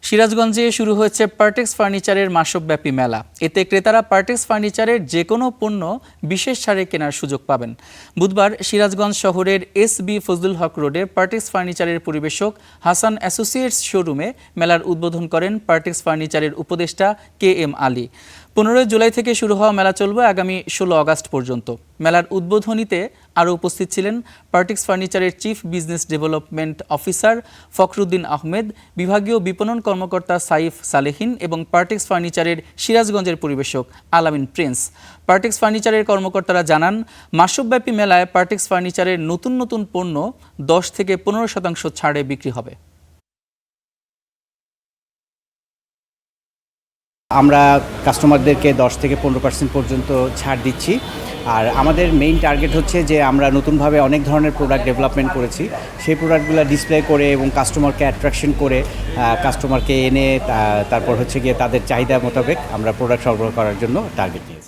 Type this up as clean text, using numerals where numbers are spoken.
সিরাজগঞ্জে শুরু হয়েছে পার্টেক্স ফার্নিচারের মাসব্যাপী মেলা। এতে ক্রেতারা পার্টেক্স ফার্নিচারের যে কোনো পণ্য বিশেষ ছাড়ে কেনার সুযোগ পাবেন। বুধবার সিরাজগঞ্জ শহরের এস.বি. ফজলুল হক রোডে পার্টেক্স ফার্নিচারের পরিবেশক হাসান অ্যাসোসিয়েটস শোরুমে মেলার উদ্বোধন করেন পার্টেক্স ফার্নিচারের উপদেষ্টা কে.এম. আলী। 15 জুলাই থেকে শুরু হওয়া মেলা চলবে আগামী 16 আগস্ট পর্যন্ত। মেলার উদ্বোধনীতে আরও উপস্থিত ছিলেন পার্টেক্স ফার্নিচারের chief business development officer Fakhruddin Ahmed, বিভাগীয় বিপণন কর্মকর্তা সাইফ সালেহিন এবং পার্টেক্স ফার্নিচারের সিরাজগঞ্জের পরিবেশক আলামিন প্রিন্স। পার্টেক্স ফার্নিচারের কর্মকর্তারা জানান, মাসব্যাপী মেলায় পার্টেক্স ফার্নিচারের নতুন নতুন পণ্য 10 থেকে 15% ছাড়ে বিক্রি হবে। আমরা কাস্টমারদেরকে 10 থেকে 15% পর্যন্ত ছাড় দিচ্ছি। আর আমাদের মেইন টার্গেট হচ্ছে যে আমরা নতুনভাবে অনেক ধরনের প্রোডাক্ট ডেভেলপমেন্ট করেছি, সেই প্রোডাক্টগুলো ডিসপ্লে করে এবং কাস্টমারকে অ্যাট্রাকশন করে কাস্টমারকে এনে তারপর হচ্ছে গিয়ে তাদের চাহিদা মোতাবেক আমরা প্রোডাক্ট সরবরাহ করার জন্য টার্গেট নিয়েছি।